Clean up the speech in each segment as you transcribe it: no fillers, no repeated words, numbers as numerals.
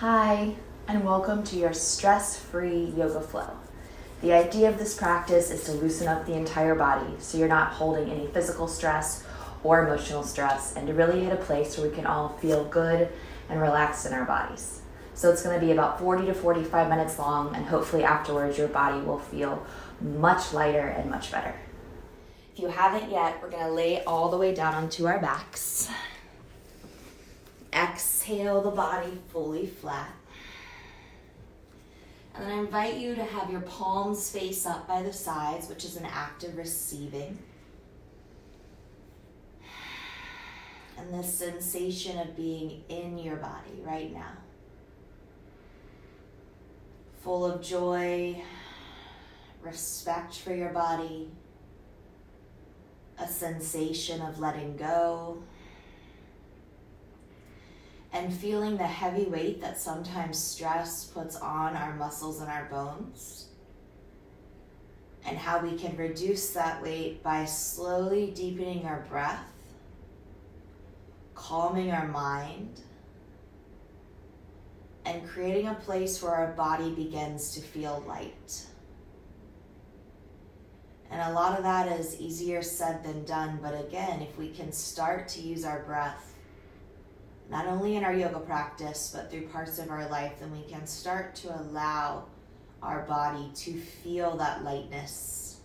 Hi, and welcome to your stress-free yoga flow. The idea of this practice is to loosen up the entire body so you're not holding any physical stress or emotional stress, and to really hit a place where we can all feel good and relaxed in our bodies. So it's going to be about 40 to 45 minutes long, and hopefully afterwards your body will feel much lighter and much better. If you haven't yet, we're going to lay all the way down onto our backs. Exhale the body fully flat. And then I invite you to have your palms face up by the sides, which is an act of receiving. And this sensation of being in your body right now. Full of joy, respect for your body, a sensation of letting go, and feeling the heavy weight that sometimes stress puts on our muscles and our bones, and how we can reduce that weight by slowly deepening our breath, calming our mind, and creating a place where our body begins to feel light. And a lot of that is easier said than done, but again, if we can start to use our breath not only in our yoga practice, but through parts of our life, then we can start to allow our body to feel that lightness.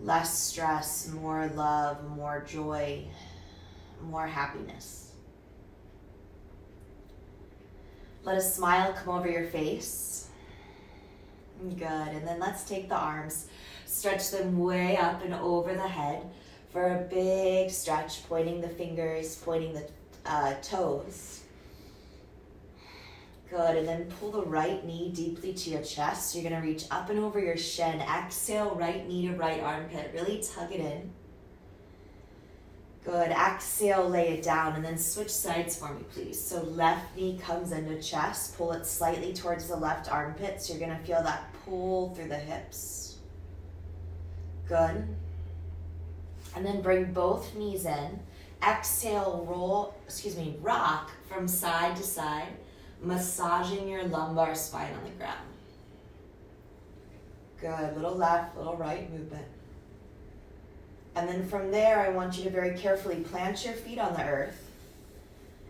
Less stress, more love, more joy, more happiness. Let a smile come over your face. Good, and then let's take the arms, stretch them way up and over the head for a big stretch, pointing the fingers, pointing the toes. Good, and then pull the right knee deeply to your chest. You're gonna reach up and over your shin. Exhale, right knee to right armpit. Really tug it in. Good, exhale, lay it down, and then switch sides for me, please. So left knee comes into chest. Pull it slightly towards the left armpit. So you're gonna feel that pull through the hips. Good. And then bring both knees in. Exhale, rock from side to side, massaging your lumbar spine on the ground. Good, little left, little right movement. And then from there, I want you to very carefully plant your feet on the earth,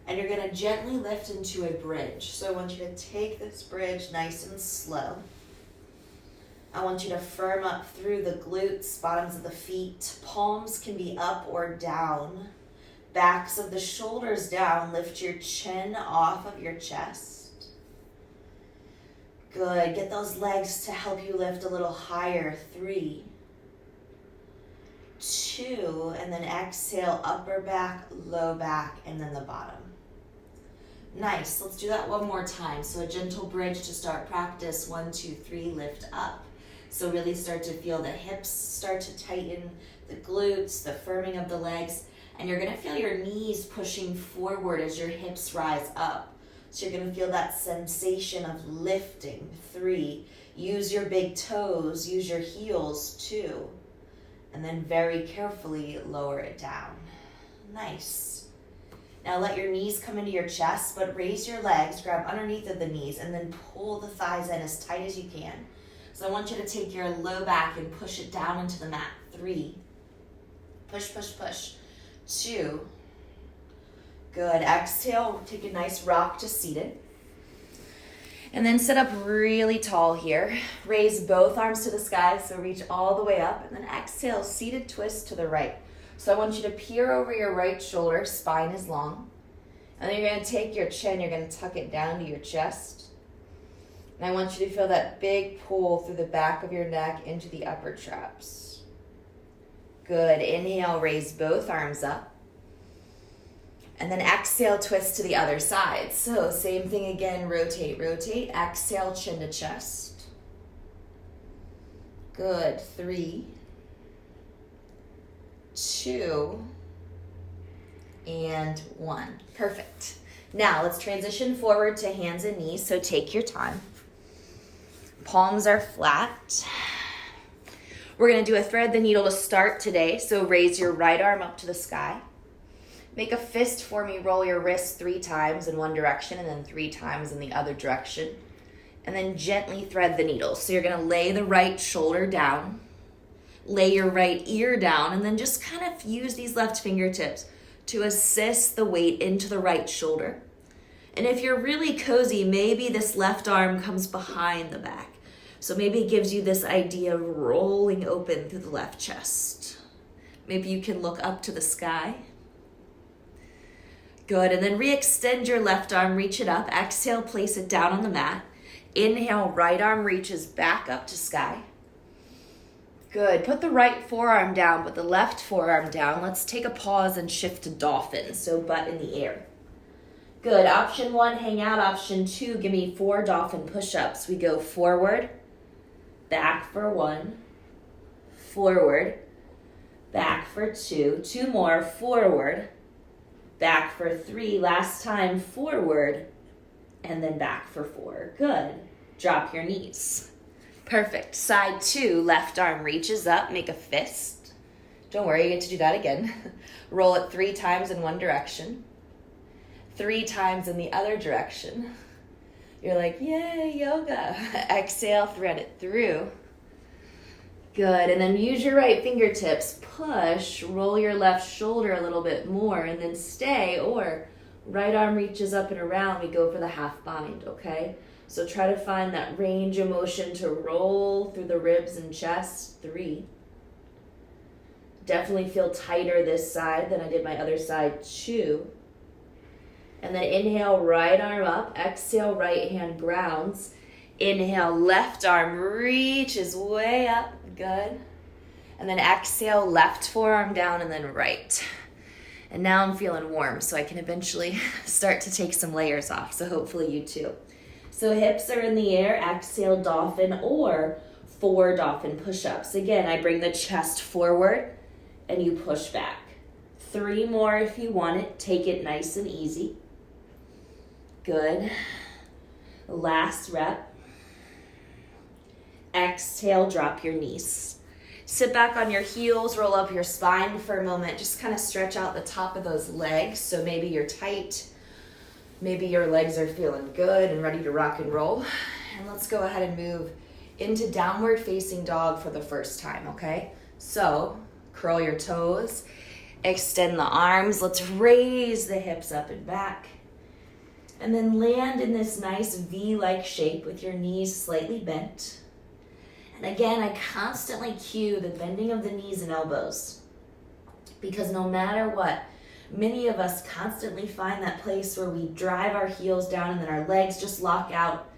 and you're gonna gently lift into a bridge. So I want you to take this bridge nice and slow. I want you to firm up through the glutes, bottoms of the feet. Palms can be up or down. Backs of the shoulders down. Lift your chin off of your chest. Good. Get those legs to help you lift a little higher. 3, 2, and then exhale, upper back, low back, and then the bottom. Nice. Let's do that one more time. So a gentle bridge to start practice. 1, 2, 3, lift up. So really start to feel the hips start to tighten, the glutes, the firming of the legs. And you're gonna feel your knees pushing forward as your hips rise up. So you're gonna feel that sensation of lifting. 3, use your big toes, use your heels. 2, and then very carefully lower it down. Nice. Now let your knees come into your chest, but raise your legs, grab underneath of the knees, and then pull the thighs in as tight as you can. So I want you to take your low back and push it down into the mat. 3, push, push, push. 2, good. Exhale, take a nice rock to seated. And then sit up really tall here. Raise both arms to the sky, so reach all the way up. And then exhale, seated twist to the right. So I want you to peer over your right shoulder, spine is long. And then you're gonna take your chin, you're gonna tuck it down to your chest. And I want you to feel that big pull through the back of your neck into the upper traps. Good. Inhale, raise both arms up. And then exhale, twist to the other side. So same thing again, rotate, rotate. Exhale, chin to chest. Good. 3, 2, and 1. Perfect. Now let's transition forward to hands and knees. So take your time. Palms are flat. We're going to do a thread the needle to start today. So raise your right arm up to the sky. Make a fist for me. Roll your wrists 3 times in one direction and then 3 times in the other direction. And then gently thread the needle. So you're going to lay the right shoulder down, lay your right ear down, and then just kind of use these left fingertips to assist the weight into the right shoulder. And if you're really cozy, maybe this left arm comes behind the back. So maybe it gives you this idea of rolling open through the left chest. Maybe you can look up to the sky. Good, and then re-extend your left arm, reach it up. Exhale, place it down on the mat. Inhale, right arm reaches back up to sky. Good, put the right forearm down, put the left forearm down. Let's take a pause and shift to dolphin, so butt in the air. Good, option 1, hang out. Option 2, give me 4 dolphin push-ups. We go forward, back for 1, forward, back for 2, 2 more, forward, back for 3, last time, forward, and then back for 4. Good. Drop your knees. Perfect. Side 2, left arm reaches up, make a fist. Don't worry, you get to do that again. Roll it 3 times in one direction, 3 times in the other direction. You're like, yay, yoga. Exhale, thread it through. Good, and then use your right fingertips. Push, roll your left shoulder a little bit more, and then stay, or right arm reaches up and around. We go for the half bind, okay? So try to find that range of motion to roll through the ribs and chest. 3. Definitely feel tighter this side than I did my other side. 2. And then inhale, right arm up. Exhale, right hand grounds. Inhale, left arm reaches way up. Good. And then exhale, left forearm down, and then right. And now I'm feeling warm, so I can eventually start to take some layers off. So hopefully you too. So hips are in the air. Exhale, dolphin, or 4 dolphin push-ups. Again, I bring the chest forward and you push back. 3 more if you want it. Take it nice and easy. Good. Last rep. Exhale, drop your knees. Sit back on your heels, roll up your spine for a moment. Just kind of stretch out the top of those legs. So maybe you're tight. Maybe your legs are feeling good and ready to rock and roll. And let's go ahead and move into downward facing dog for the first time, okay? So curl your toes, extend the arms. Let's raise the hips up and back. And then land in this nice V-like shape with your knees slightly bent. And again, I constantly cue the bending of the knees and elbows, because no matter what, many of us constantly find that place where we drive our heels down and then our legs just lock out.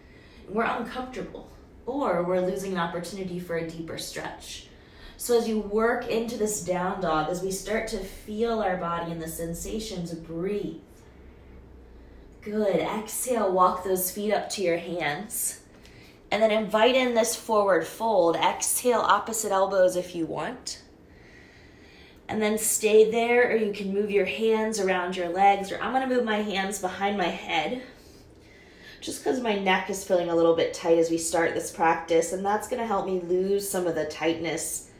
We're uncomfortable, or we're losing an opportunity for a deeper stretch. So as you work into this down dog, as we start to feel our body and the sensations, breathe. Good. Exhale, walk those feet up to your hands. And then invite in this forward fold. Exhale, opposite elbows if you want. And then stay there, or you can move your hands around your legs, or I'm going to move my hands behind my head just because my neck is feeling a little bit tight as we start this practice, and that's going to help me lose some of the tightness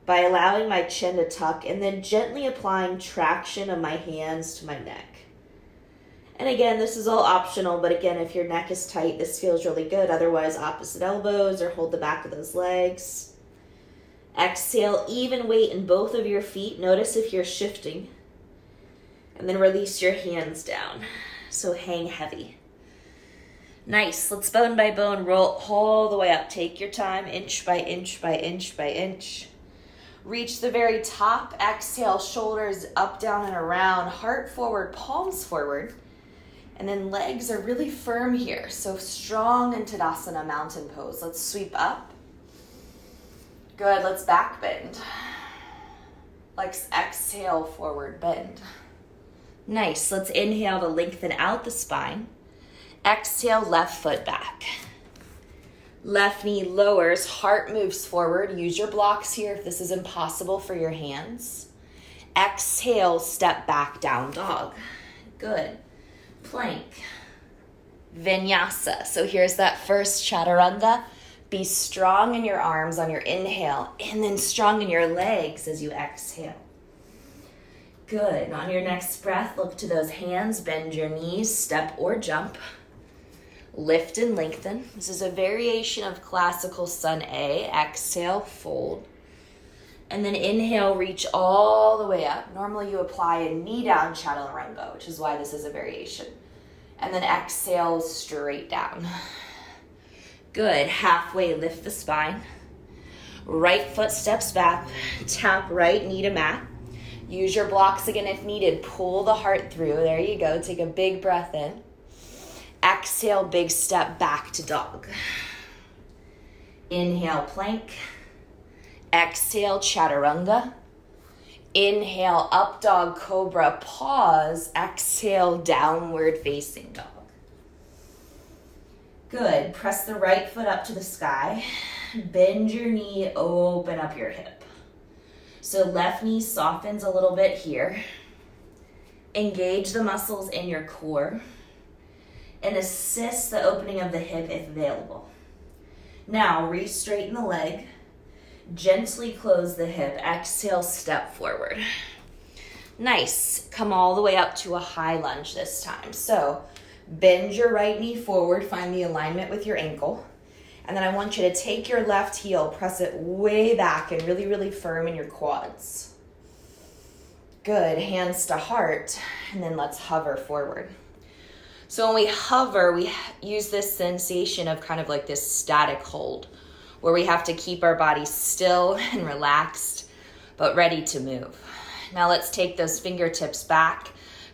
by allowing my chin to tuck and then gently applying traction of my hands to my neck. And again, this is all optional, but again, if your neck is tight, this feels really good. Otherwise, opposite elbows or hold the back of those legs. Exhale, even weight in both of your feet. Notice if you're shifting. And then release your hands down. So hang heavy. Nice. Let's bone by bone roll all the way up. Take your time, inch by inch by inch by inch. Reach the very top. Exhale, shoulders up, down, and around. Heart forward, palms forward. And then legs are really firm here. So strong in Tadasana, mountain pose. Let's sweep up. Good, let's back bend. Let's exhale, forward bend. Nice, let's inhale to lengthen out the spine. Exhale, left foot back. Left knee lowers, heart moves forward. Use your blocks here if this is impossible for your hands. Exhale, step back, down dog. Good. Plank. Vinyasa. So here's that first chaturanga. Be strong in your arms on your inhale, and then strong in your legs as you exhale. Good. On your next breath, look to those hands, bend your knees, step or jump. Lift and lengthen. This is a variation of classical sun A. Exhale, fold. And then inhale, reach all the way up. Normally you apply a knee down chaturanga, which is why this is a variation. And then exhale, straight down. Good. Halfway, lift the spine. Right foot steps back. Tap right knee to mat. Use your blocks again if needed. Pull the heart through. There you go. Take a big breath in. Exhale, big step back to dog. Inhale, plank. Exhale, chaturanga. Inhale, up dog, cobra. Pause. Exhale, downward facing dog. Good. Press the right foot up to the sky. Bend your knee, open up your hip. So left knee softens a little bit here. Engage the muscles in your core and assist the opening of the hip if available. Now, re-straighten the leg. Gently close the hip. Exhale, step forward. Nice. Come all the way up to a high lunge this time. So bend your right knee forward. Find the alignment with your ankle. And then I want you to take your left heel, press it way back and really, really firm in your quads. Good. Hands to heart. And then let's hover forward. So when we hover, we use this sensation of kind of like this static hold where we have to keep our body still and relaxed, but ready to move. Now let's take those fingertips back,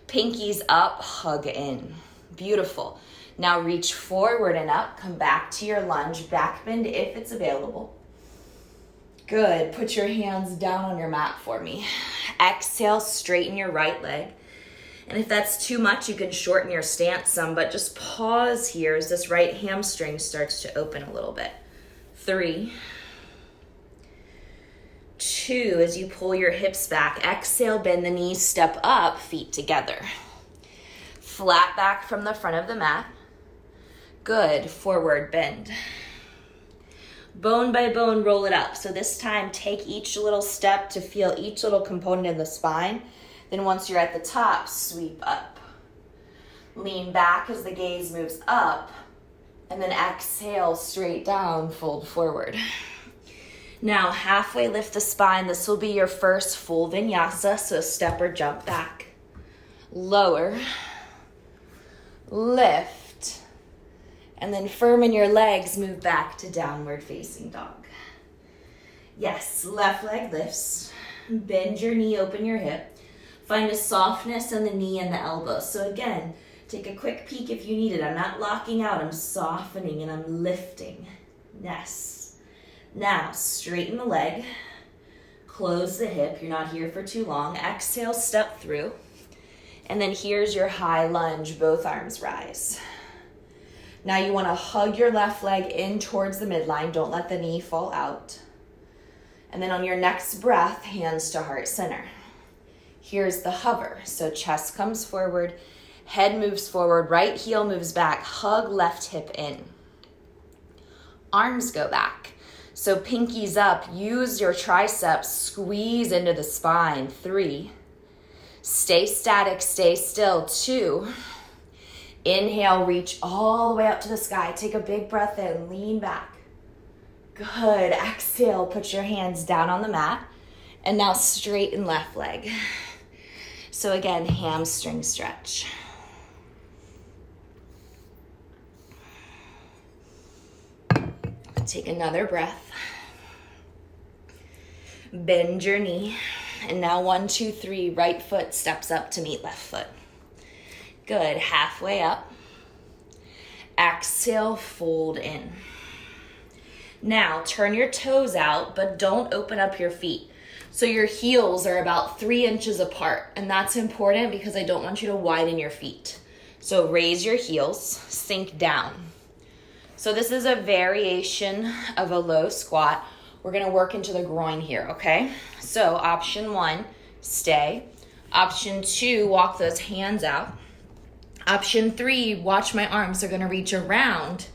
pinkies up, hug in. Beautiful. Now reach forward and up, come back to your lunge, back bend if it's available. Good. Put your hands down on your mat for me. Exhale, straighten your right leg. And if that's too much, you can shorten your stance some, but just pause here as this right hamstring starts to open a little bit. 3, 2, as you pull your hips back. Exhale, bend the knees, step up, feet together. Flat back from the front of the mat. Good. Forward bend. Bone by bone, roll it up. So this time, take each little step to feel each little component in the spine. Then once you're at the top, sweep up. Lean back as the gaze moves up. And then exhale, straight down, fold forward. Now, halfway lift the spine. This will be your first full vinyasa, so step or jump back. Lower. Lift. And then firm in your legs, move back to downward facing dog. Yes, left leg lifts. Bend your knee, open your hip. Find a softness in the knee and the elbow. So again, take a quick peek if you need it. I'm not locking out, I'm softening and I'm lifting. Yes. Now, straighten the leg. Close the hip. You're not here for too long. Exhale, step through. And then here's your high lunge. Both arms rise. Now you want to hug your left leg in towards the midline. Don't let the knee fall out. And then on your next breath, hands to heart center. Here's the hover. So chest comes forward, head moves forward, right heel moves back, hug left hip in. Arms go back. So pinkies up, use your triceps, squeeze into the spine. 3. Stay static, stay still. 2. Inhale, reach all the way up to the sky. Take a big breath in, lean back. Good. Exhale, put your hands down on the mat. And now straighten left leg. So again, hamstring stretch. Take another breath. Bend your knee. And now 1, 2, 3, right foot steps up to meet left foot. Good. Halfway up. Exhale, fold in. Now turn your toes out, but don't open up your feet. So your heels are about 3 inches apart, and that's important because I don't want you to widen your feet. So raise your heels, sink down. So this is a variation of a low squat. We're gonna work into the groin here, okay? So option 1, stay. Option 2, walk those hands out. Option 3, watch my arms. They're gonna reach around,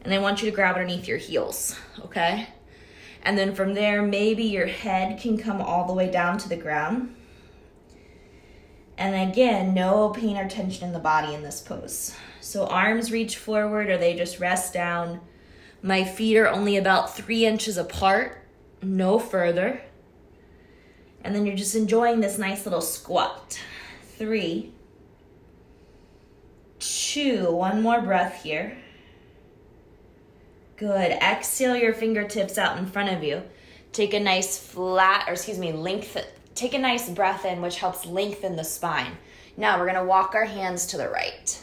and I want you to grab underneath your heels, okay? And then from there, maybe your head can come all the way down to the ground. And again, no pain or tension in the body in this pose. So arms reach forward or they just rest down. My feet are only about 3 inches apart, no further. And then you're just enjoying this nice little squat. 3, 2, one more breath here. Good. Exhale your fingertips out in front of you. Take a nice take a nice breath in, which helps lengthen the spine. Now we're gonna walk our hands to the right.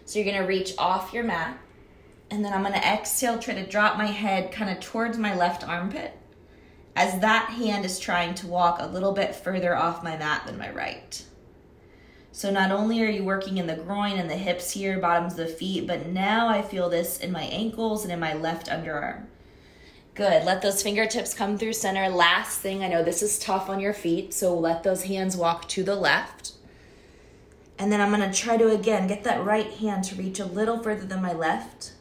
So you're gonna reach off your mat, and then I'm gonna exhale, try to drop my head kind of towards my left armpit, as that hand is trying to walk a little bit further off my mat than my right. So not only are you working in the groin and the hips here, bottoms of the feet, but now I feel this in my ankles and in my left underarm. Good, let those fingertips come through center. Last thing, I know this is tough on your feet, so let those hands walk to the left. And then I'm gonna try to, again, get that right hand to reach a little further than my left.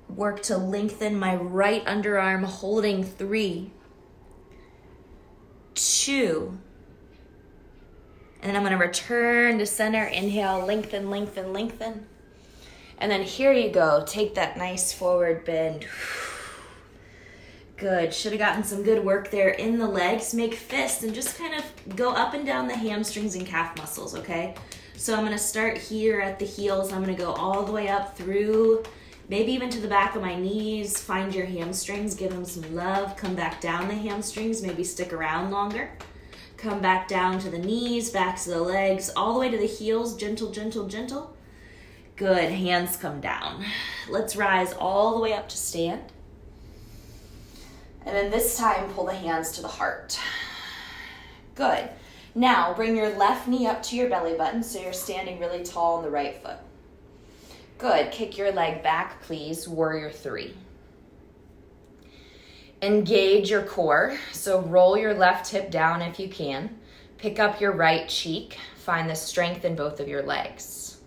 Work to lengthen my right underarm, holding 3, 2, and then I'm gonna return to center. Inhale, lengthen, lengthen, lengthen. And then here you go, take that nice forward bend. Good, should have gotten some good work there in the legs. Make fists and just kind of go up and down the hamstrings and calf muscles, okay? So I'm gonna start here at the heels. I'm gonna go all the way up through, maybe even to the back of my knees. Find your hamstrings, give them some love. Come back down the hamstrings, maybe stick around longer. Come back down to the knees, back to the legs, all the way to the heels, gentle, gentle, gentle. Good, hands come down. Let's rise all the way up to stand. And then this time, pull the hands to the heart. Good. Now, bring your left knee up to your belly button so you're standing really tall on the right foot. Good, kick your leg back, please, warrior 3. Engage your core, so roll your left hip down if you can. Pick up your right cheek. Find the strength in both of your legs.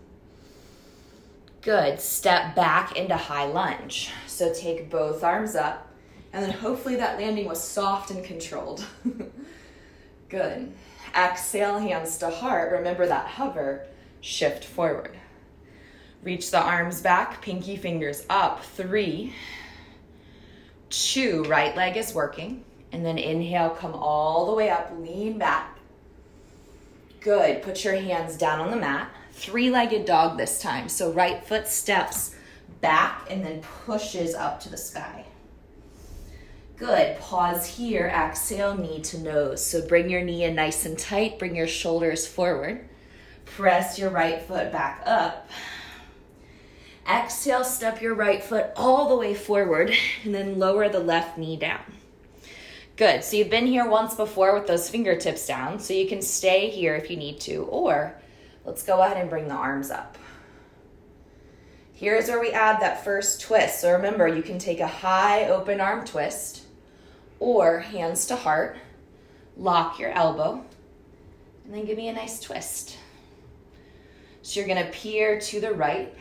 Good, step back into high lunge. So take both arms up, and then hopefully that landing was soft and controlled. Good. Exhale, hands to heart. Remember that hover, shift forward. Reach the arms back, pinky fingers up. 3, 2, right leg is working. And then inhale, come all the way up, lean back. Good, put your hands down on the mat. 3-legged dog this time. So right foot steps back and then pushes up to the sky. Good, pause here, exhale, knee to nose. So bring your knee in nice and tight, bring your shoulders forward. Press your right foot back up. Exhale, step your right foot all the way forward and then lower the left knee down. Good, so you've been here once before with those fingertips down, so you can stay here if you need to, or let's go ahead and bring the arms up. Here's where we add that first twist. So remember, you can take a high open arm twist or hands to heart, lock your elbow, and then give me a nice twist. So you're gonna peer to the right.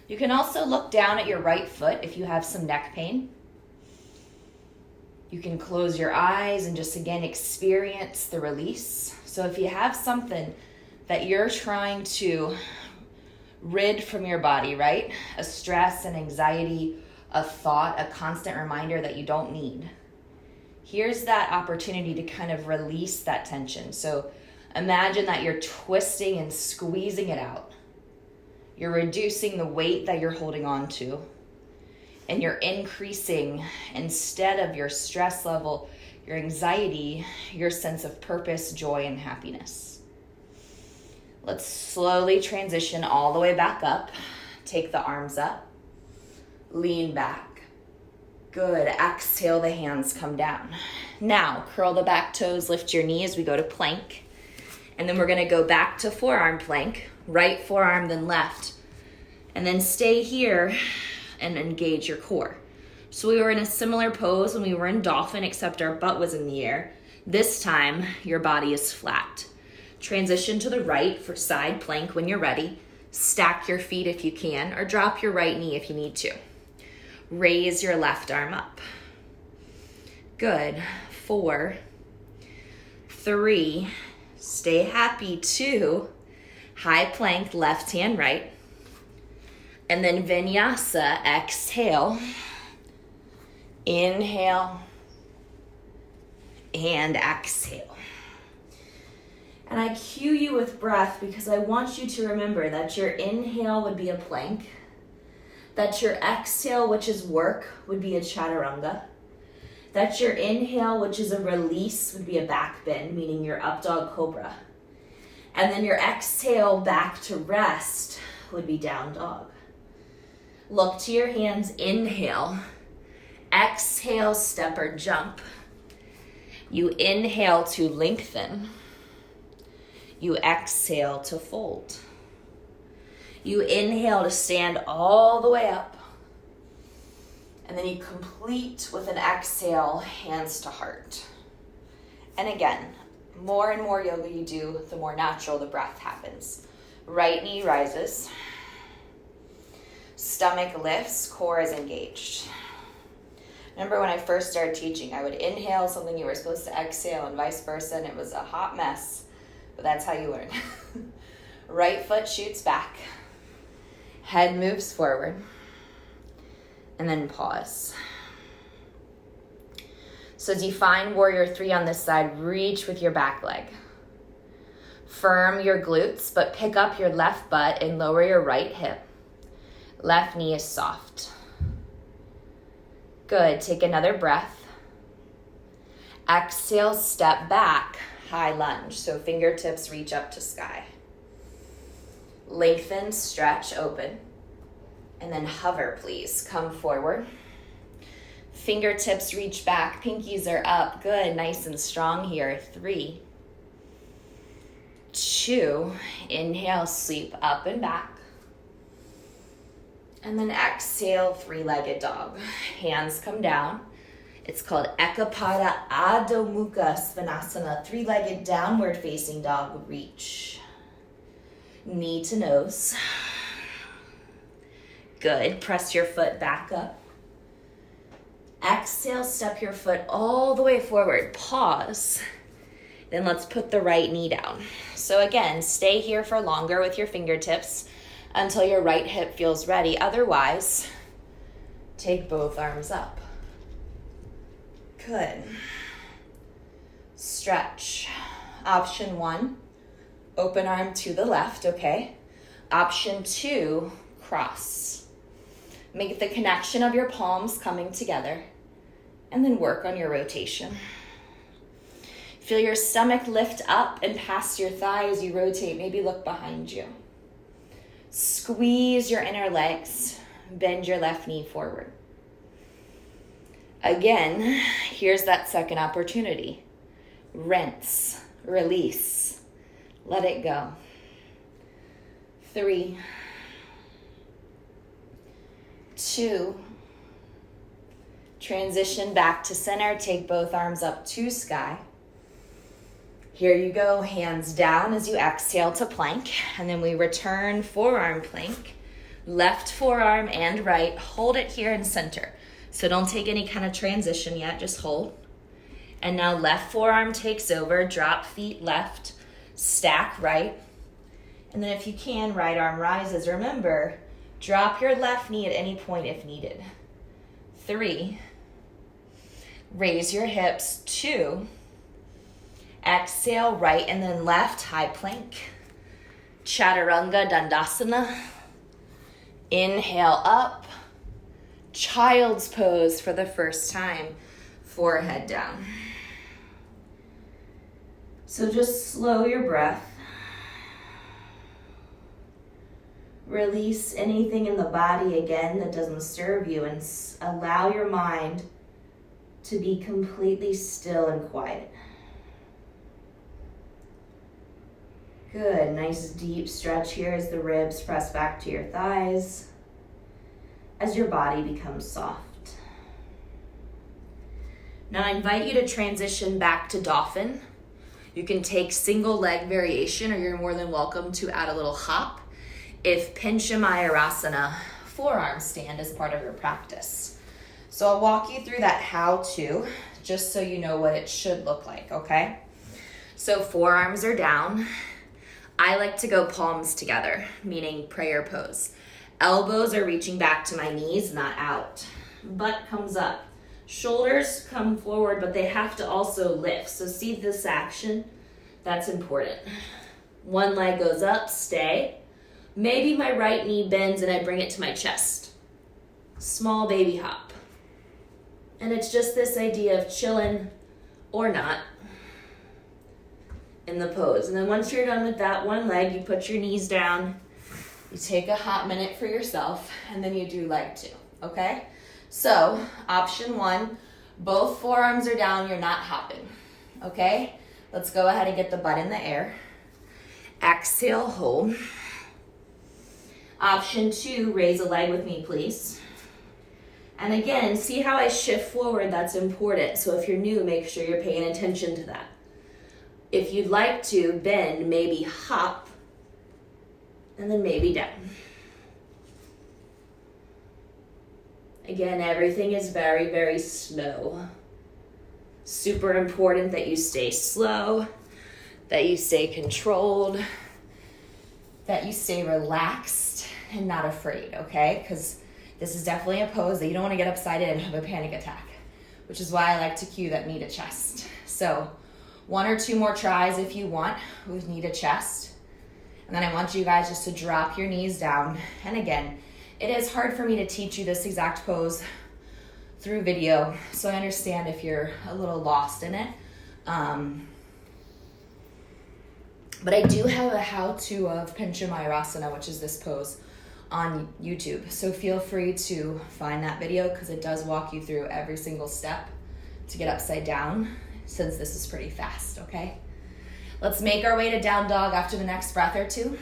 You can also look down at your right foot if you have some neck pain. You can close your eyes and just again experience the release. So if you have something that you're trying to rid from your body, right? A stress, an anxiety, a thought, a constant reminder that you don't need. Here's that opportunity to kind of release that tension. So imagine that you're twisting and squeezing it out. You're reducing the weight that you're holding on to. And you're increasing, instead of your stress level, your anxiety, your sense of purpose, joy, and happiness. Let's slowly transition all the way back up. Take the arms up. Lean back. Good. Exhale, the hands come down. Now, curl the back toes, lift your knee as we go to plank. And then we're going to go back to forearm plank. Right forearm, then left. And then stay here and engage your core. So we were in a similar pose when we were in dolphin, except our butt was in the air. This time, your body is flat. Transition to the right for side plank when you're ready. Stack your feet if you can, or drop your right knee if you need to. Raise your left arm up. Good. 4, 3, stay happy, 2, high plank, left hand, right. And then vinyasa, exhale, inhale, and exhale. And I cue you with breath because I want you to remember that your inhale would be a plank, that your exhale, which is work, would be a chaturanga, that your inhale, which is a release, would be a back bend, meaning your up dog cobra. And then your exhale back to rest would be down dog. Look to your hands, inhale, exhale, step or jump. You inhale to lengthen. You exhale to fold. You inhale to stand all the way up. And then you complete with an exhale, hands to heart. And again, more and more yoga you do, the more natural the breath happens. Right knee rises. Stomach lifts, core is engaged. Remember when I first started teaching, I would inhale something you were supposed to exhale and vice versa, and it was a hot mess, but that's how you learn. Right foot shoots back. Head moves forward. And then pause. So define warrior 3 on this side. Reach with your back leg. Firm your glutes, but pick up your left butt and lower your right hip. Left knee is soft. Good. Take another breath. Exhale, step back, high lunge. So fingertips reach up to sky. Lengthen, stretch, open. And then hover, please. Come forward. Fingertips reach back. Pinkies are up. Good. Nice and strong here. 3, 2. Inhale, sweep up and back. And then exhale, 3-legged dog. Hands come down. It's called Ekapada Adho Mukha Svanasana. 3-legged downward facing dog. Reach. Knee to nose. Good. Press your foot back up. Exhale, step your foot all the way forward. Pause. Then let's put the right knee down. So again, stay here for longer with your fingertips until your right hip feels ready. Otherwise, take both arms up. Good. Stretch. Option 1, open arm to the left, okay? Option 2, cross. Make the connection of your palms coming together and then work on your rotation. Feel your stomach lift up and past your thigh as you rotate. Maybe look behind you. Squeeze your inner legs. Bend your left knee forward. Again, here's that second opportunity. Rinse, release, let it go. 3, 2, transition back to center. Take both arms up to sky. Here you go, hands down as you exhale to plank, and then we return forearm plank, left forearm and right. Hold it here in center. So don't take any kind of transition yet, just hold. And now left forearm takes over, drop feet left, stack right. And then if you can, right arm rises. Remember, drop your left knee at any point if needed. 3, raise your hips. 2, exhale, right and then left, high plank. Chaturanga Dandasana. Inhale up. Child's pose for the first time. Forehead down. So just slow your breath. Release anything in the body again that doesn't serve you and allow your mind to be completely still and quiet. Good, nice deep stretch here as the ribs press back to your thighs, as your body becomes soft. Now I invite you to transition back to dolphin. You can take single leg variation, or you're more than welcome to add a little hop if Pincha Mayurasana forearm stand is part of your practice. So I'll walk you through that how-to, just so you know what it should look like, okay? So forearms are down. I like to go palms together, meaning prayer pose. Elbows are reaching back to my knees, not out. Butt comes up. Shoulders come forward, but they have to also lift. So see this action? That's important. One leg goes up, stay. Maybe my right knee bends and I bring it to my chest. Small baby hop. And it's just this idea of chilling or not in the pose. And then once you're done with that one leg, you put your knees down, you take a hot minute for yourself, and then you do leg 2, okay? So, option 1, both forearms are down, you're not hopping, okay? Let's go ahead and get the butt in the air. Exhale, hold. Option 2, raise a leg with me, please. And again, see how I shift forward, that's important. So if you're new, make sure you're paying attention to that. If you'd like to bend, maybe hop, and then maybe down. Again, everything is very, very slow. Super important that you stay slow, that you stay controlled, that you stay relaxed and not afraid, okay? Because this is definitely a pose that you don't want to get upside in and have a panic attack, which is why I like to cue that knee to chest. So 1 or 2 more tries if you want with knee to chest. And then I want you guys just to drop your knees down. And again, it is hard for me to teach you this exact pose through video, so I understand if you're a little lost in it. But I do have a how-to of Panchamayurasana, which is this pose, on YouTube. So feel free to find that video because it does walk you through every single step to get upside down, since this is pretty fast, okay? Let's make our way to down dog after the next breath or 2.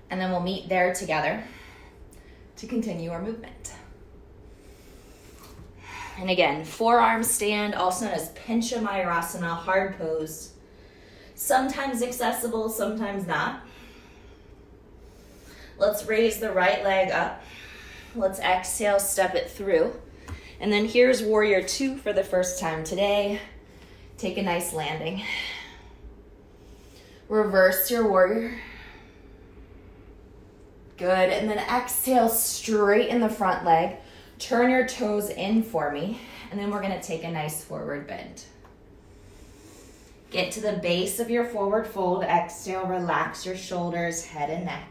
And then we'll meet there together to continue our movement. And again, forearm stand, also known as Panchamayurasana, hard pose. Sometimes accessible, sometimes not. Let's raise the right leg up. Let's exhale, step it through. And then here's warrior 2 for the first time today. Take a nice landing. Reverse your warrior. Good, and then exhale, straighten the front leg. Turn your toes in for me, and then we're gonna take a nice forward bend. Get to the base of your forward fold. Exhale, relax your shoulders, head and neck.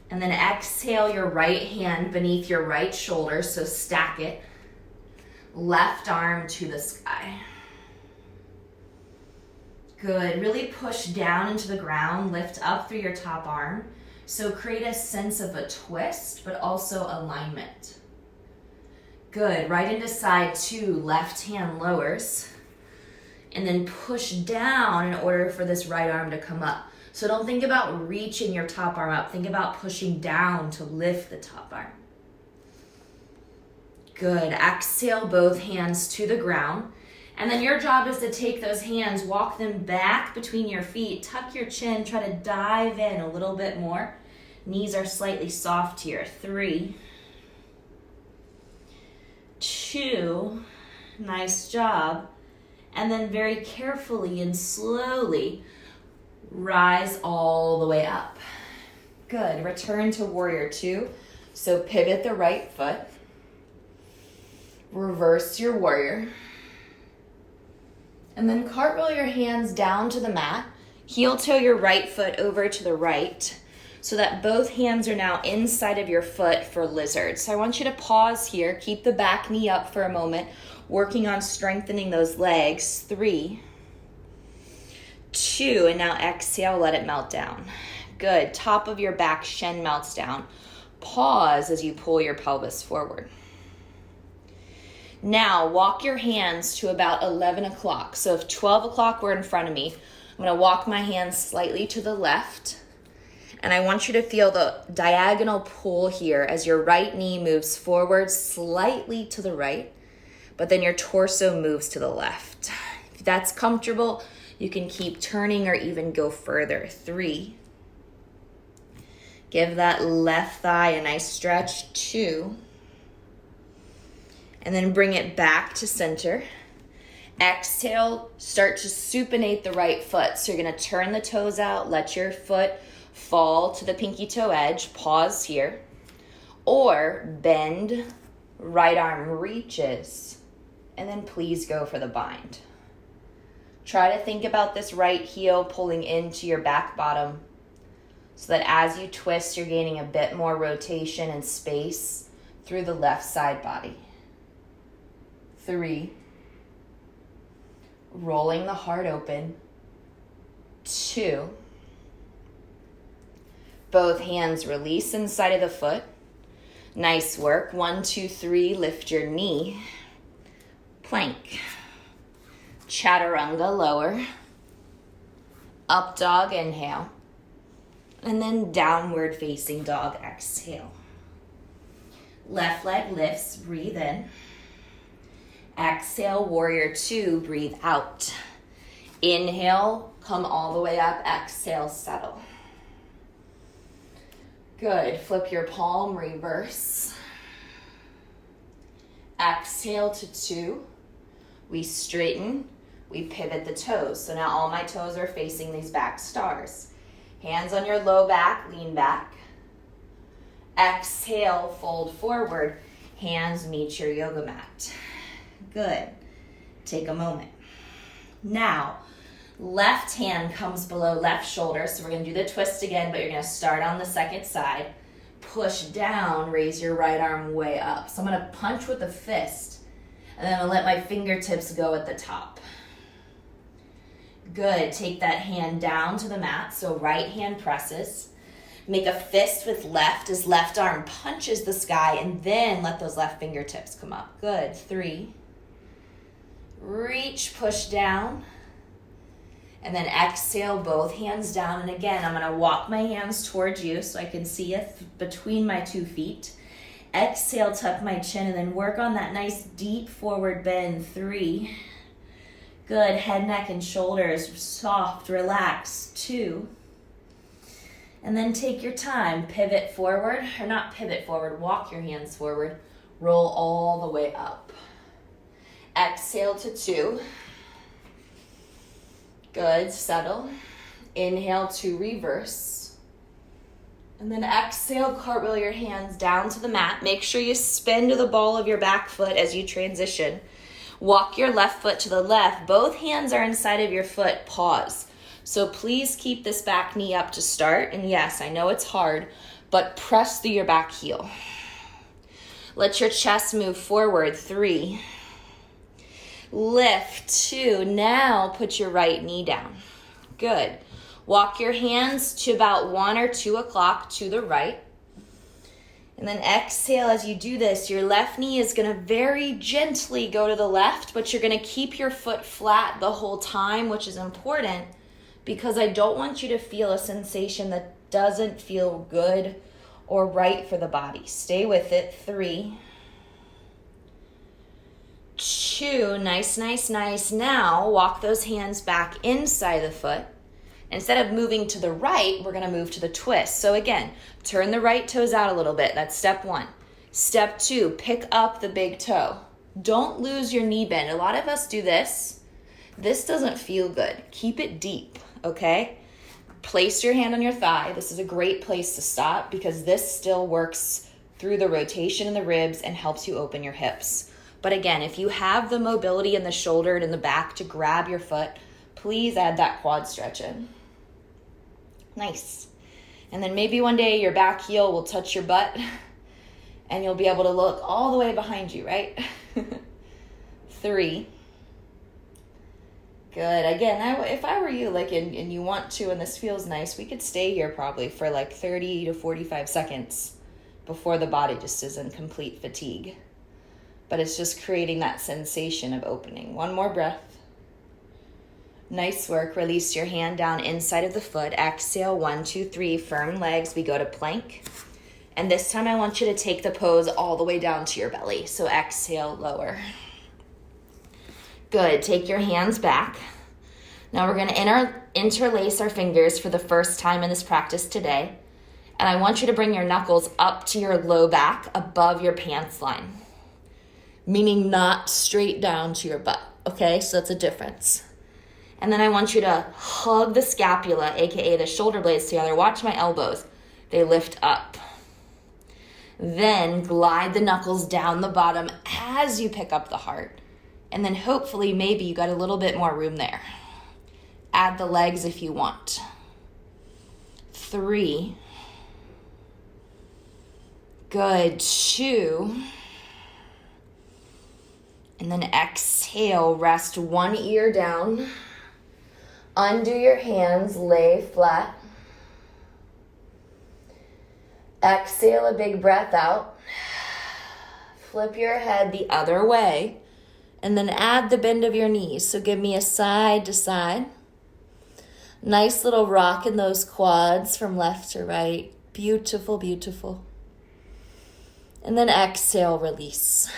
And then exhale your right hand beneath your right shoulder, so stack it. Left arm to the sky. Good, really push down into the ground, lift up through your top arm. So create a sense of a twist, but also alignment. Good, right into side 2, left hand lowers. And then push down in order for this right arm to come up. So don't think about reaching your top arm up, think about pushing down to lift the top arm. Good, exhale both hands to the ground. And then your job is to take those hands, walk them back between your feet, tuck your chin, try to dive in a little bit more. Knees are slightly soft here. 3, 2, nice job. And then very carefully and slowly rise all the way up. Good, return to warrior 2. So pivot the right foot. Reverse your warrior. And then cartwheel your hands down to the mat. Heel toe your right foot over to the right so that both hands are now inside of your foot for lizard. So I want you to pause here. Keep the back knee up for a moment, working on strengthening those legs. 3, 2, and now exhale, let it melt down. Good, top of your back shin melts down. Pause as you pull your pelvis forward. Now, walk your hands to about 11 o'clock. So if 12 o'clock were in front of me, I'm going to walk my hands slightly to the left. And I want you to feel the diagonal pull here as your right knee moves forward slightly to the right, but then your torso moves to the left. If that's comfortable, you can keep turning or even go further. 3. Give that left thigh a nice stretch. 2. And then bring it back to center. Exhale, start to supinate the right foot. So you're gonna turn the toes out, let your foot fall to the pinky toe edge, pause here. Or bend, right arm reaches, and then please go for the bind. Try to think about this right heel pulling into your back bottom so that as you twist, you're gaining a bit more rotation and space through the left side body. 3, rolling the heart open. 2, both hands release inside of the foot. Nice work. 1, 2, 3, lift your knee. Plank. Chaturanga, lower. Up dog, inhale. And then downward facing dog, exhale. Left leg lifts, breathe in. Exhale, warrior 2, breathe out. Inhale, come all the way up. Exhale, settle. Good. Flip your palm, reverse. Exhale to 2. We straighten. We pivot the toes. So now all my toes are facing these back stars. Hands on your low back, lean back. Exhale, fold forward. Hands meet your yoga mat. Good. Take a moment. Now, left hand comes below left shoulder. So we're going to do the twist again, but you're going to start on the second side. Push down, raise your right arm way up. So I'm going to punch with a fist, and then I'm going to let my fingertips go at the top. Good. Take that hand down to the mat. So right hand presses. Make a fist with left as left arm punches the sky, and then let those left fingertips come up. Good. 3. Reach, push down. And then exhale, both hands down. And again, I'm going to walk my hands towards you so I can see it between my 2 feet. Exhale, tuck my chin, and then work on that nice deep forward bend. 3. Good. Head, neck, and shoulders soft, relaxed. 2. And then take your time. Pivot forward, or not pivot forward, walk your hands forward. Roll all the way up. Exhale to 2. Good, settle. Inhale to reverse. And then exhale, cartwheel your hands down to the mat. Make sure you spin to the ball of your back foot as you transition. Walk your left foot to the left. Both hands are inside of your foot. Pause. So please keep this back knee up to start. And yes, I know it's hard, but press through your back heel. Let your chest move forward. 3. Lift. 2. Now put your right knee down. Good. Walk your hands to about 1 or 2 o'clock to the right. And then exhale as you do this. Your left knee is going to very gently go to the left, but you're going to keep your foot flat the whole time, which is important because I don't want you to feel a sensation that doesn't feel good or right for the body. Stay with it. 3. 2, nice, nice, nice. Now walk those hands back inside the foot. Instead of moving to the right, we're going to move to the twist. So again, turn the right toes out a little bit. That's step 1. Step 2, pick up the big toe. Don't lose your knee bend. A lot of us do this. This doesn't feel good. Keep it deep, okay? Place your hand on your thigh. This is a great place to stop because this still works through the rotation in the ribs and helps you open your hips. But again, if you have the mobility in the shoulder and in the back to grab your foot, please add that quad stretch in. Nice. And then maybe one day your back heel will touch your butt and you'll be able to look all the way behind you, right? 3. Good. Again, if I were you, and you want to, and this feels nice, we could stay here probably for 30 to 45 seconds before the body just is in complete fatigue. But it's just creating that sensation of opening. 1 more breath. Nice work. Release your hand down inside of the foot. Exhale. 1, 2, 3. Firm legs. We go to plank. And this time I want you to take the pose all the way down to your belly. So exhale, lower. Good. Take your hands back. Now we're going to interlace our fingers for the first time in this practice today. And I want you to bring your knuckles up to your low back above your pants line, meaning not straight down to your butt. okay? So that's a difference. And then I want you to hug the scapula, aka the shoulder blades together. Watch my elbows. They lift up. Then glide the knuckles down the bottom as you pick up the heart. And then hopefully maybe you got a little bit more room there. Add the legs if you want. 3. Good. 2. And then exhale, rest one ear down. Undo your hands, lay flat. Exhale a big breath out. Flip your head the other way. And then add the bend of your knees. So give me a side to side. Nice little rock in those quads from left to right. Beautiful, beautiful. And then exhale, release.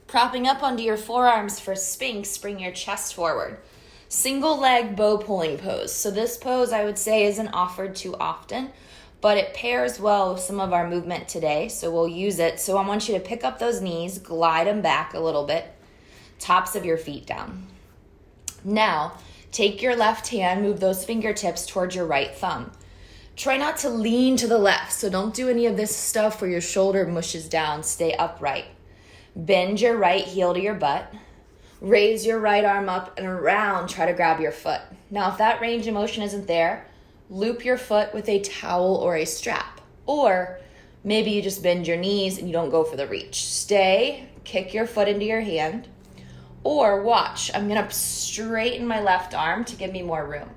Propping up onto your forearms for Sphinx, bring your chest forward. Single leg bow pulling pose. So this pose I would say isn't offered too often, but it pairs well with some of our movement today, so we'll use it. So I want you to pick up those knees, glide them back a little bit, tops of your feet down. Now, take your left hand, move those fingertips towards your right thumb. Try not to lean to the left, so don't do any of this stuff where your shoulder mushes down. Stay upright. Bend your right heel to your butt. Raise your right arm up and around. Try to grab your foot. Now, if that range of motion isn't there, loop your foot with a towel or a strap. Or maybe you just bend your knees and you don't go for the reach. Stay, kick your foot into your hand. Or watch, I'm going to straighten my left arm to give me more room.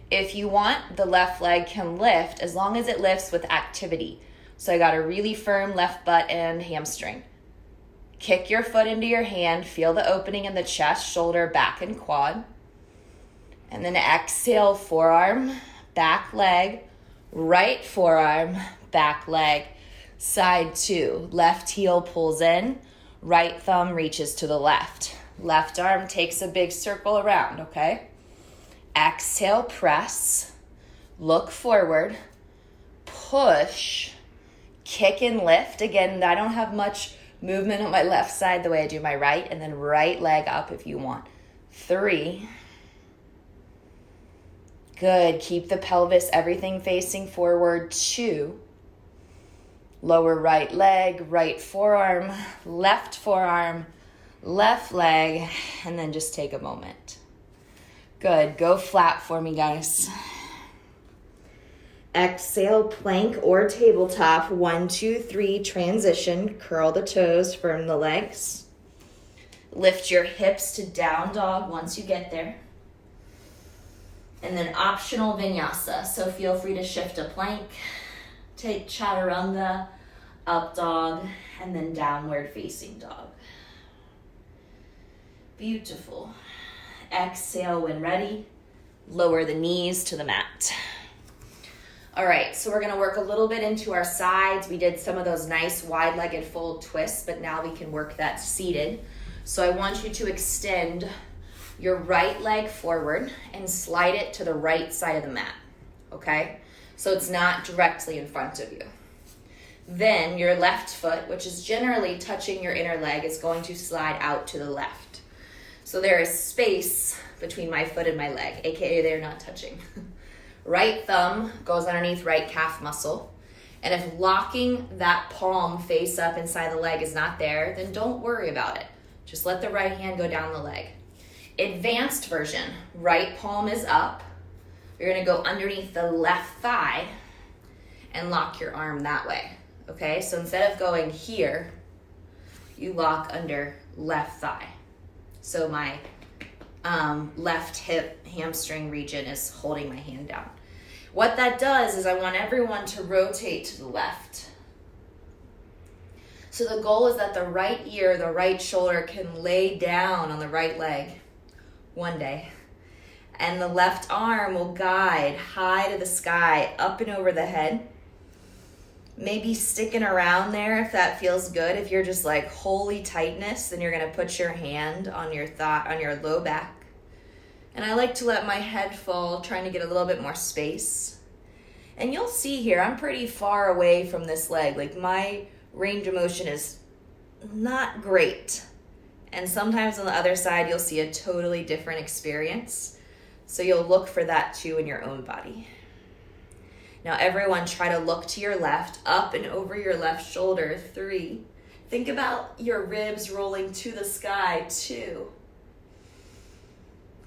If you want, the left leg can lift as long as it lifts with activity. So I got a really firm left butt and hamstring. Kick your foot into your hand. Feel the opening in the chest, shoulder, back, and quad. And then exhale, forearm, back leg, right forearm, back leg, side 2. Left heel pulls in, right thumb reaches to the left. Left arm takes a big circle around, okay? Exhale, press, look forward, push, kick and lift. Again, I don't have much movement on my left side the way I do my right, and then right leg up if you want. 3. Good. Keep the pelvis, everything facing forward. 2. Lower right leg, right forearm, left leg, and then just take a moment. Good. Go flat for me, guys. Exhale, plank or tabletop. 1, 2, 3, transition. Curl the toes, firm the legs. Lift your hips to down dog once you get there. And then optional vinyasa. So feel free to shift a plank, take chaturanga, up dog, and then downward facing dog. Beautiful. Exhale when ready. Lower the knees to the mat. All right, so we're gonna work a little bit into our sides. We did some of those nice wide-legged fold twists, but now we can work that seated. So I want you to extend your right leg forward and slide it to the right side of the mat, okay? So it's not directly in front of you. Then your left foot, which is generally touching your inner leg, is going to slide out to the left. So there is space between my foot and my leg, aka they're not touching. Right thumb goes underneath right calf muscle. And if locking that palm face up inside the leg is not there, then don't worry about it. Just let the right hand go down the leg. Advanced version, right palm is up. You're gonna go underneath the left thigh and lock your arm that way, okay? So instead of going here, you lock under left thigh. So my left hip hamstring region is holding my hand down. What that does is I want everyone to rotate to the left. So the goal is that the right ear, the right shoulder can lay down on the right leg one day. And the left arm will guide high to the sky, up and over the head. Maybe sticking around there if that feels good. If you're just like holy tightness, then you're gonna put your hand on your thigh, on your low back. And I like to let my head fall, trying to get a little bit more space. And you'll see here, I'm pretty far away from this leg. Like my range of motion is not great. And sometimes on the other side, you'll see a totally different experience. So you'll look for that too in your own body. Now everyone try to look to your left, up and over your left shoulder. 3. Think about your ribs rolling to the sky. 2.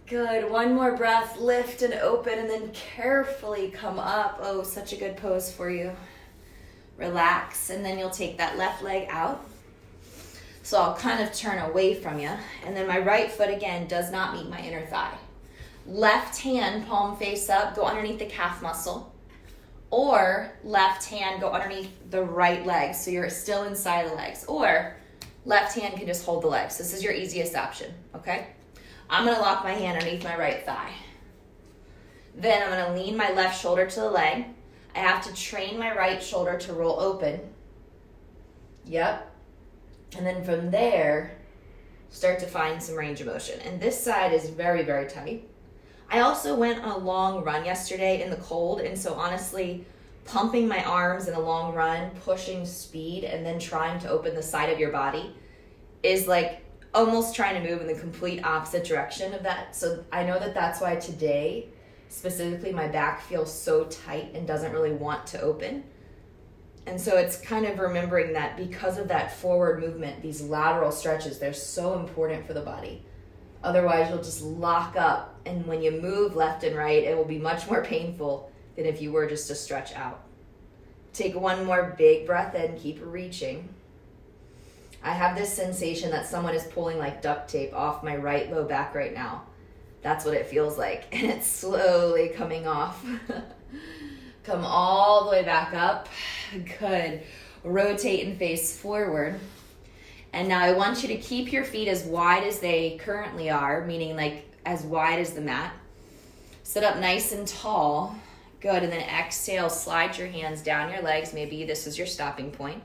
Good. One more breath. Lift and open and then carefully come up. Oh, such a good pose for you. Relax, and then you'll take that left leg out. So I'll kind of turn away from you, and then my right foot again does not meet my inner thigh. Left hand, palm face up, go underneath the calf muscle, or left hand go underneath the right leg, so you're still inside the legs, or left hand can just hold the legs. This is your easiest option, okay? I'm gonna lock my hand underneath my right thigh. Then I'm gonna lean my left shoulder to the leg. I have to train my right shoulder to roll open. Yep. And then from there, start to find some range of motion. And this side is very, very tight. I also went on a long run yesterday in the cold, and so honestly, pumping my arms in a long run, pushing speed, and then trying to open the side of your body is like almost trying to move in the complete opposite direction of that. So I know that that's why today, specifically, my back feels so tight and doesn't really want to open. And so it's kind of remembering that because of that forward movement, these lateral stretches, they're so important for the body. Otherwise, you'll just lock up. And when you move left and right, it will be much more painful than if you were just to stretch out. Take one more big breath in, keep reaching. I have this sensation that someone is pulling like duct tape off my right low back right now. That's what it feels like. And it's slowly coming off. Come all the way back up. Good. Rotate and face forward. And now I want you to keep your feet as wide as they currently are, meaning like as wide as the mat. Sit up nice and tall. Good. And then exhale, slide your hands down your legs. Maybe this is your stopping point.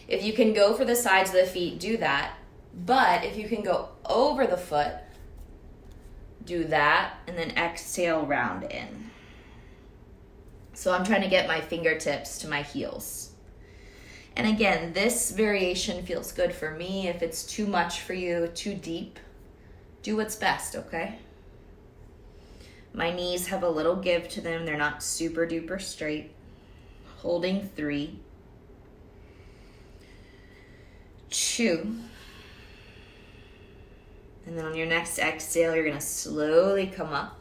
If you can go for the sides of the feet, do that. But if you can go over the foot, do that. And then exhale, round in. So I'm trying to get my fingertips to my heels. And again, this variation feels good for me. If it's too much for you, too deep, do what's best, okay? My knees have a little give to them. They're not super duper straight. Holding 3, 2. And then on your next exhale, you're gonna slowly come up.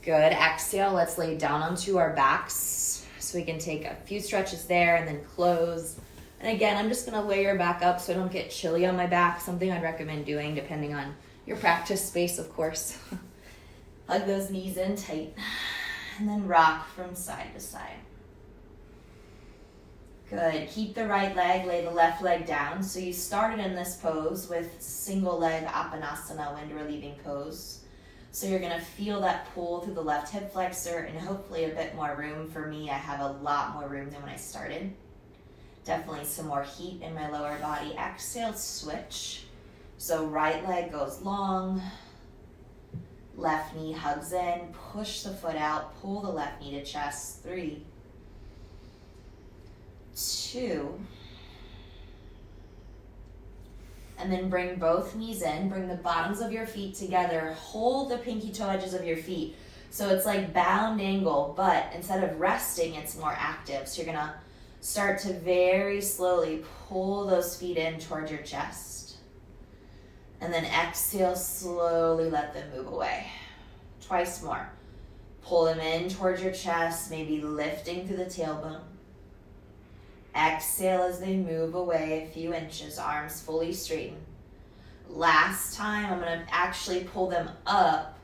Good. Exhale, let's lay down onto our backs so we can take a few stretches there and then close. And again, I'm just going to layer back up so I don't get chilly on my back, something I'd recommend doing depending on your practice space, of course. Hug those knees in tight and then rock from side to side. Good. Keep the right leg, lay the left leg down. So you started in this pose with single leg Apanasana, wind relieving pose. So you're going to feel that pull through the left hip flexor and hopefully a bit more room. For me, I have a lot more room than when I started. Definitely some more heat in my lower body. Exhale, switch. So right leg goes long. Left knee hugs in. Push the foot out. Pull the left knee to chest. 3, 2. And then bring both knees in, bring the bottoms of your feet together, hold the pinky toe edges of your feet. So it's like bound angle, but instead of resting, it's more active. So you're gonna start to very slowly pull those feet in towards your chest. And then exhale, slowly let them move away. Twice more. Pull them in towards your chest, maybe lifting through the tailbone. Exhale as they move away a few inches, arms fully straighten. Last time, I'm going to actually pull them up.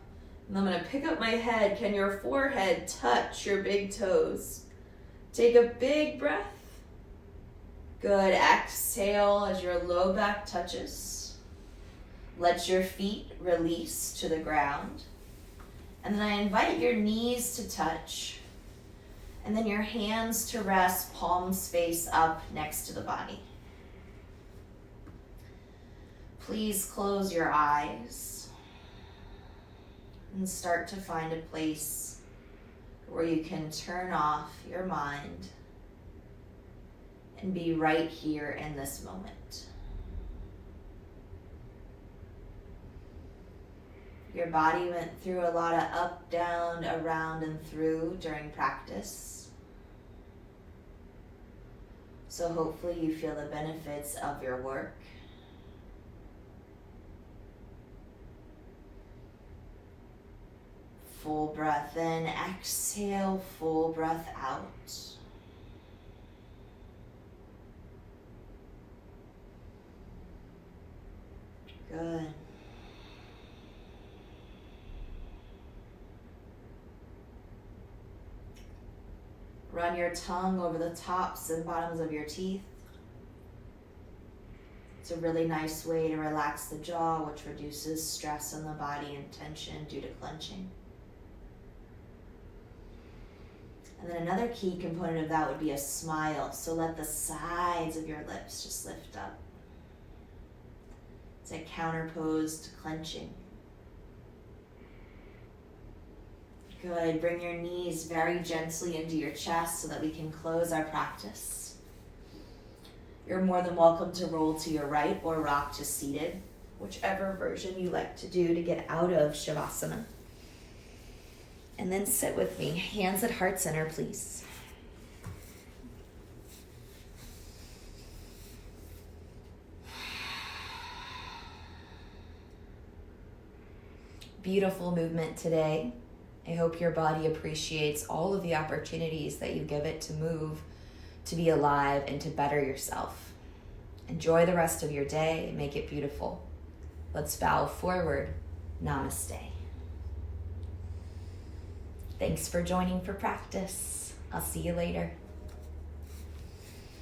And I'm going to pick up my head. Can your forehead touch your big toes? Take a big breath. Good. Exhale as your low back touches. Let your feet release to the ground. And then I invite your knees to touch. And then your hands to rest, palms face up next to the body. Please close your eyes and start to find a place where you can turn off your mind and be right here in this moment. Your body went through a lot of up, down, around, and through during practice. So hopefully you feel the benefits of your work. Full breath in, exhale, full breath out. Good. Run your tongue over the tops and bottoms of your teeth. It's a really nice way to relax the jaw, which reduces stress in the body and tension due to clenching. And then another key component of that would be a smile. So let the sides of your lips just lift up. It's a counterpose to clenching. Good. Bring your knees very gently into your chest so that we can close our practice. You're more than welcome to roll to your right or rock to seated, whichever version you like to do to get out of Savasana. And then sit with me, hands at heart center, please. Beautiful movement today. I hope your body appreciates all of the opportunities that you give it to move, to be alive, and to better yourself. Enjoy the rest of your day and make it beautiful. Let's bow forward. Namaste. Thanks for joining for practice. I'll see you later.